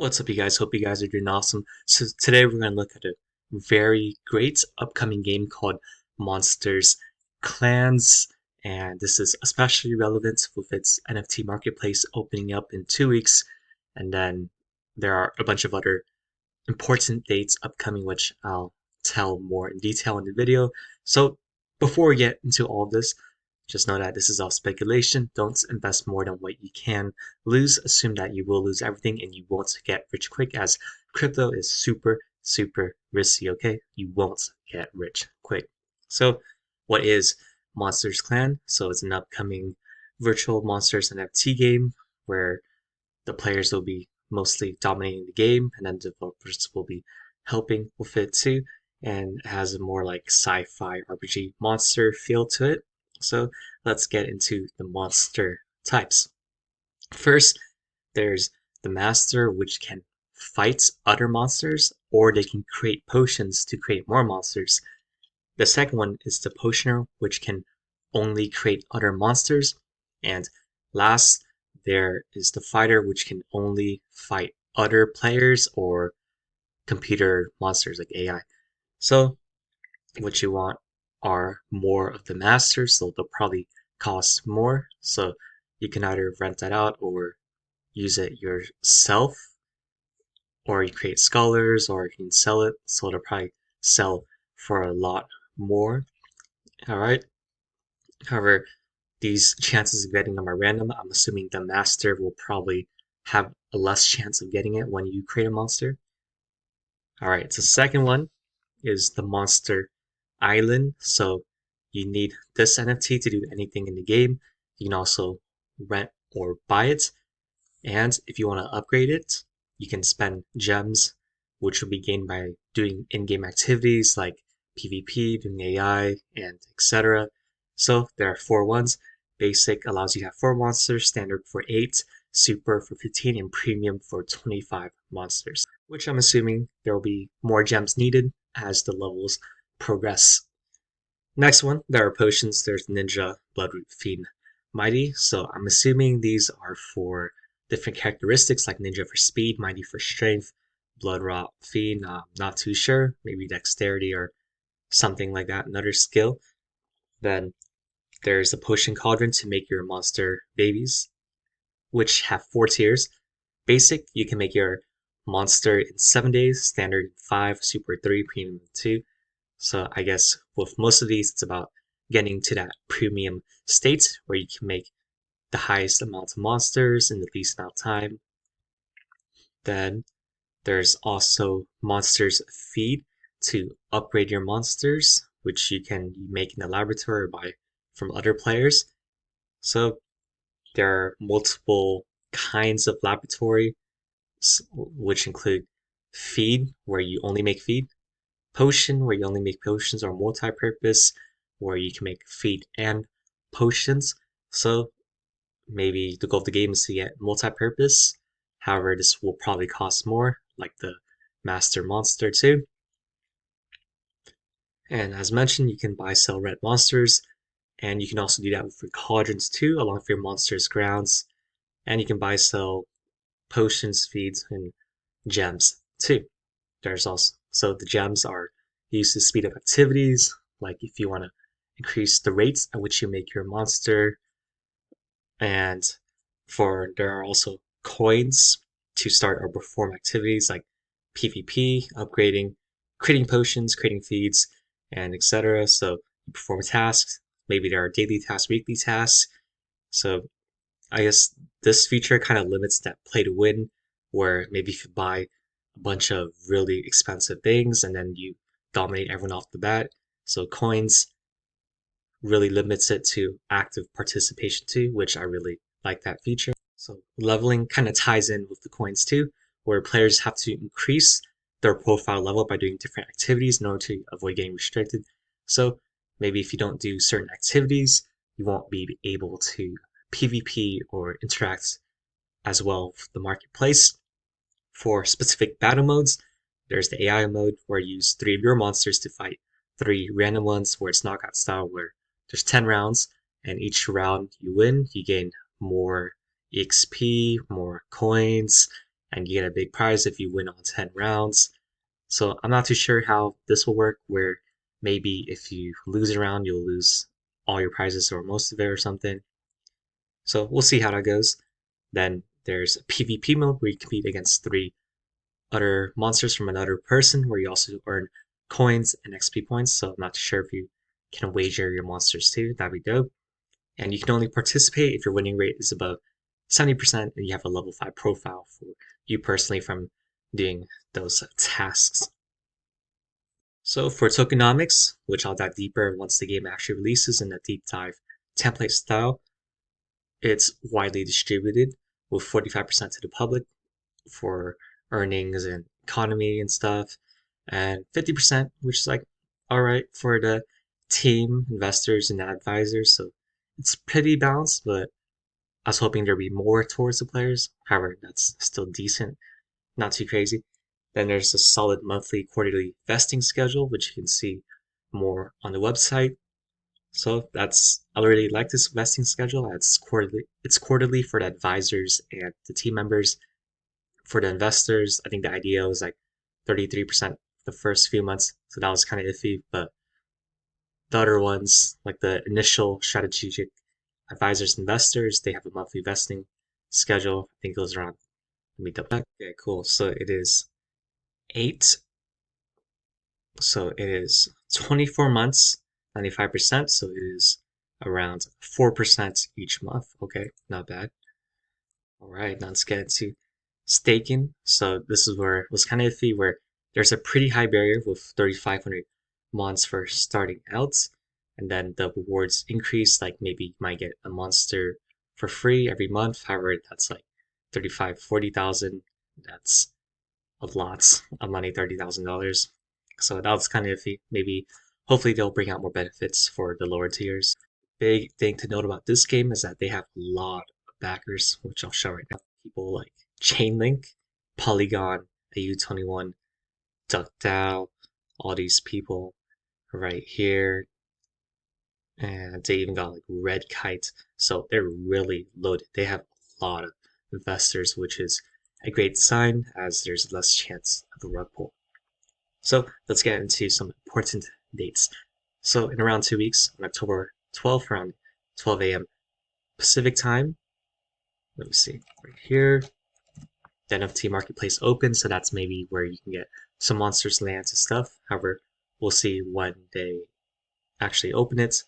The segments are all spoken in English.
What's up, you guys? Hope you guys are doing awesome. So today we're going to look at a very great upcoming game called Monsters Clans, and this is especially relevant with its NFT marketplace opening up in 2 weeks, and then there are a bunch of other important dates upcoming, which I'll tell more in detail in the video. So before we get into all of this, just know that this is all speculation. Don't invest more than what you can lose. Assume that you will lose everything and you won't get rich quick, as crypto is super risky, okay? You won't get rich quick. So what is Monsters Clan? So it's an upcoming virtual monsters NFT game where the players will be mostly dominating the game, and then developers will be helping with it too. And it has a more like sci-fi RPG monster feel to it. So let's get into the monster types. First, there's the master, which can fight other monsters, or they can create potions to create more monsters. The second one is the potioner, which can only create other monsters. And last, there is the fighter, which can only fight other players or computer monsters like AI. So what you want are more of the masters, so they'll probably cost more. So you can either rent that out or use it yourself, or you create scholars, or you can sell it. So it'll probably sell for a lot more. All right. However, these chances of getting them are random. I'm assuming the master will probably have a less chance of getting it when you create a monster. All right, so the second one is the monster island. So you need this NFT to do anything in the game. You can also rent or buy it. And if you want to upgrade it, you can spend gems, which will be gained by doing in-game activities like PvP, doing AI, and etc. So there are 4 ones. Basic allows you to have 4 monsters, standard for 8, super for 15, and premium for 25 monsters, which I'm assuming there will be more gems needed as the levels progress. Next one, there are potions. There's Ninja, Bloodroot, Fiend, Mighty. So I'm assuming these are for different characteristics like Ninja for speed, Mighty for strength, Bloodroot, Fiend, not too sure. Maybe dexterity or something like that, another skill. Then there's a potion cauldron to make your monster babies, which have 4 tiers. Basic, you can make your monster in 7 days, standard in 5, super 3, premium 2. So I guess with most of these, it's about getting to that premium state where you can make the highest amount of monsters in the least amount of time. Then there's also monsters feed to upgrade your monsters, which you can make in the laboratory or buy from other players. So there are multiple kinds of laboratory, which include feed, where you only make feed, potion, where you only make potions, or multi-purpose, where you can make feed and potions. So maybe the goal of the game is to get multi-purpose. However, this will probably cost more, like the Master Monster too. And as mentioned, you can buy, sell red monsters, and you can also do that with your cauldrons too, along with your monsters' grounds. And you can buy, sell potions, feeds, and gems too. There's also the gems are used to speed up activities, like if you want to increase the rates at which you make your monster. And there are also coins to start or perform activities like PvP, upgrading, creating potions, creating feeds, and etc. So you perform tasks. Maybe there are daily tasks, weekly tasks. So I guess this feature kind of limits that play to win, where maybe if you buy a bunch of really expensive things and then you dominate everyone off the bat. So coins really limits it to active participation too, which I really like that feature. So leveling kind of ties in with the coins too, where players have to increase their profile level by doing different activities in order to avoid getting restricted. So maybe if you don't do certain activities, you won't be able to PvP or interact as well with the marketplace. For specific battle modes, there's the AI mode where you use 3 of your monsters to fight 3 random ones, where it's knockout style, where there's 10 rounds, and each round you win, you gain more EXP, more coins, and you get a big prize if you win on 10 rounds. So I'm not too sure how this will work, where maybe if you lose a round, you'll lose all your prizes or most of it or something. So we'll see how that goes. Then there's a PvP mode where you compete against 3 other monsters from another person, where you also earn coins and XP points. So I'm not too sure if you can wager your monsters too. That'd be dope. And you can only participate if your winning rate is above 70% and you have a level 5 profile for you personally from doing those tasks. So for tokenomics, which I'll dive deeper once the game actually releases in a deep dive template style, it's widely distributed with 45% to the public for earnings and economy and stuff, and 50%, which is like all right for the team, investors, and advisors. So it's pretty balanced, but I was hoping there'd be more towards the players. However, that's still decent, not too crazy. Then there's a solid monthly, quarterly vesting schedule, which you can see more on the website. So I really like this vesting schedule. It's quarterly for the advisors and the team members. For the investors, I think the idea was like 33% the first few months, so that was kind of iffy. But the other ones, like the initial strategic advisors, investors, they have a monthly vesting schedule. I think it goes around. Let me double check. Okay, cool. So it is 8. So it is 24 months, 95%. So it is around 4% each month. Okay, not bad. All right, now let's get into staking. So this is where it was kind of iffy, where there's a pretty high barrier with 3,500 mons for starting out, and then the rewards increase. Like maybe you might get a monster for free every month. However, that's like 35, 40,000. That's a lot of money, $30,000. So that was kind of iffy. Maybe, hopefully, they'll bring out more benefits for the lower tiers. Big thing to note about this game is that they have a lot of backers, which I'll show right now. People like Chainlink, Polygon, AU21, DuckDAO, all these people right here. And they even got like Red Kite. So they're really loaded. They have a lot of investors, which is a great sign as there's less chance of a rug pull. So let's get into some important dates. So in around 2 weeks, on October 12th, around 12 a.m. Pacific time, let me see, right here, the NFT marketplace opens, so that's maybe where you can get some monsters, lands, and stuff. However, we'll see when they actually open it.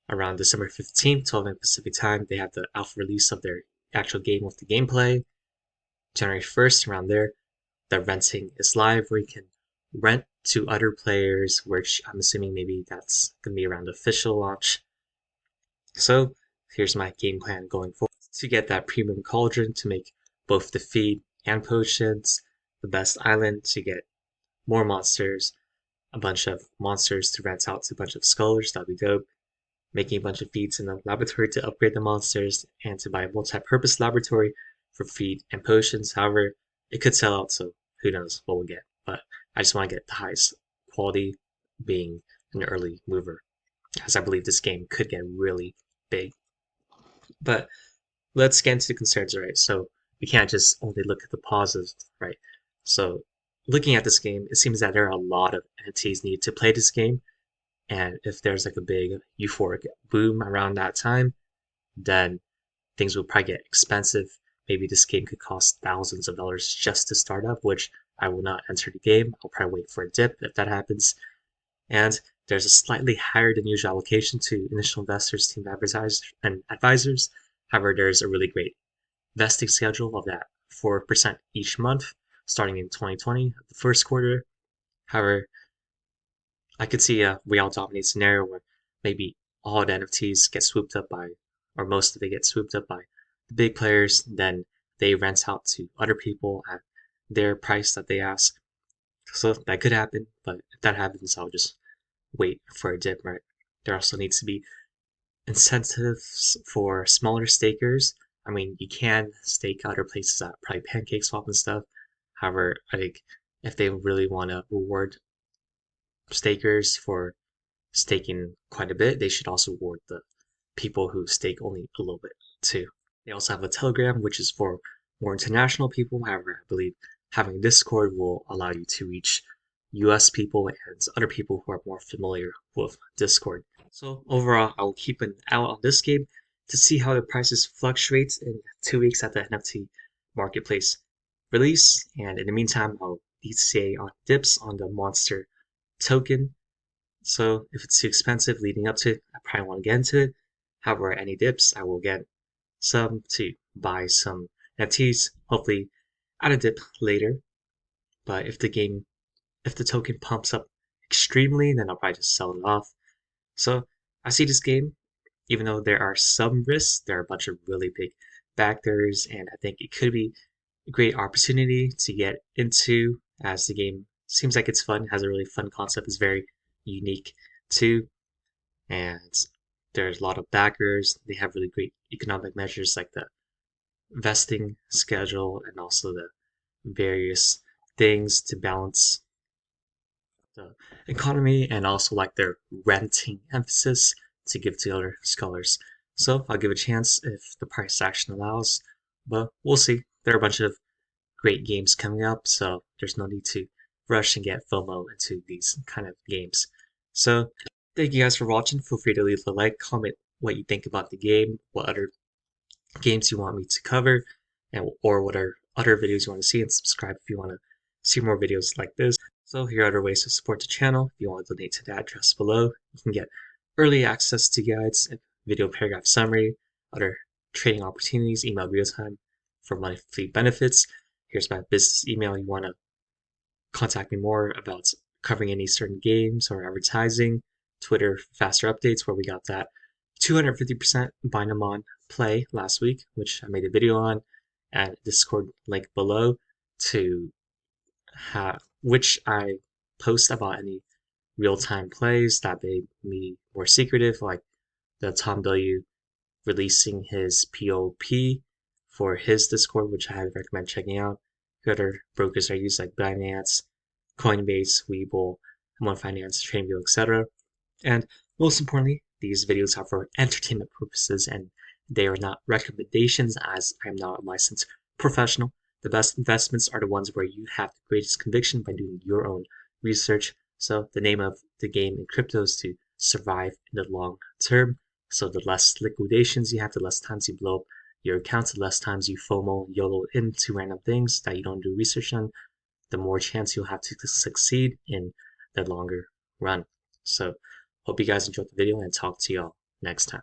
Around December 15th, 12 a.m. Pacific time, they have the alpha release of their actual game with the gameplay. January 1st, around there, the renting is live, where you can rent to other players, which I'm assuming maybe that's going to be around the official launch. So here's my game plan going forward. To get that premium cauldron to make both the feed and potions, the best island to get more monsters, a bunch of monsters to rent out to a bunch of scholars, that'd be dope. Making a bunch of feeds in the laboratory to upgrade the monsters, and to buy a multi-purpose laboratory for feed and potions. However, it could sell out, so who knows what we'll get. But I just want to get the highest quality, being an early mover, as I believe this game could get really big. But let's get into the concerns, right? So we can't just only look at the positives, right? So looking at this game, it seems that there are a lot of NFTs needed to play this game. And if there's like a big euphoric boom around that time, then things will probably get expensive. Maybe this game could cost thousands of dollars just to start up, which I will not enter the game. I'll probably wait for a dip if that happens. And there's a slightly higher than usual allocation to initial investors, team advertisers, and advisors. However, there's a really great vesting schedule of that 4% each month, starting in 2020, the first quarter. However, I could see a real dominate scenario where maybe all the NFTs get swooped up by, or most of it get swooped up by the big players, then they rent out to other people at their price that they ask. So that could happen, but if that happens, I'll just wait for a dip, right? There also needs to be incentives for smaller stakers. I mean, you can stake other places at probably PancakeSwap and stuff. However, I think if they really want to reward stakers for staking quite a bit, they should also reward the people who stake only a little bit too. They also have a Telegram, which is for more international people. However, I believe having Discord will allow you to reach US people and other people who are more familiar with Discord. So overall, I will keep an eye out on this game to see how the prices fluctuate in 2 weeks at the NFT marketplace release. And in the meantime, I'll DCA on dips on the monster token. So if it's too expensive leading up to it, I probably want to get into it. However, any dips, I will get some to buy some NFTs, hopefully at a dip later. But if the token pumps up extremely, then I'll probably just sell it off. So I see this game, even though there are some risks, there are a bunch of really big factors, and I think it could be a great opportunity to get into as the game seems like it's fun, has a really fun concept, is very unique too, and there's a lot of backers. They have really great economic measures like the vesting schedule and also the various things to balance the economy and also like their renting emphasis to give to other scholars. So I'll give a chance if the price action allows, but we'll see. There are a bunch of great games coming up, so there's no need to rush and get FOMO into these kind of games. So thank you guys for watching. Feel free to leave a like, comment what you think about the game, what other games you want me to cover, and or what are other videos you want to see, and subscribe if you want to see more videos like this. So here are other ways to support the channel. If you want to donate to the address below, you can get early access to guides, video paragraph summary, other trading opportunities, email real time for monthly benefits. Here's my business email. You want to contact me more about covering any certain games or advertising. Twitter faster updates where we got that 250% Binance play last week, which I made a video on, and Discord link below to which I post about any real-time plays that made me more secretive, like the Tom W releasing his POP for his Discord, which I highly recommend checking out. Other brokers I use like Binance, Coinbase, Webull, M1 Finance, TradingView, etc. And most importantly, these videos are for entertainment purposes and they are not recommendations as I am not a licensed professional. The best investments are the ones where you have the greatest conviction by doing your own research. So the name of the game in crypto is to survive in the long term. So the less liquidations you have, the less times you blow up your accounts, the less times you FOMO, YOLO into random things that you don't do research on, the more chance you'll have to succeed in the longer run. So hope you guys enjoyed the video and talk to y'all next time.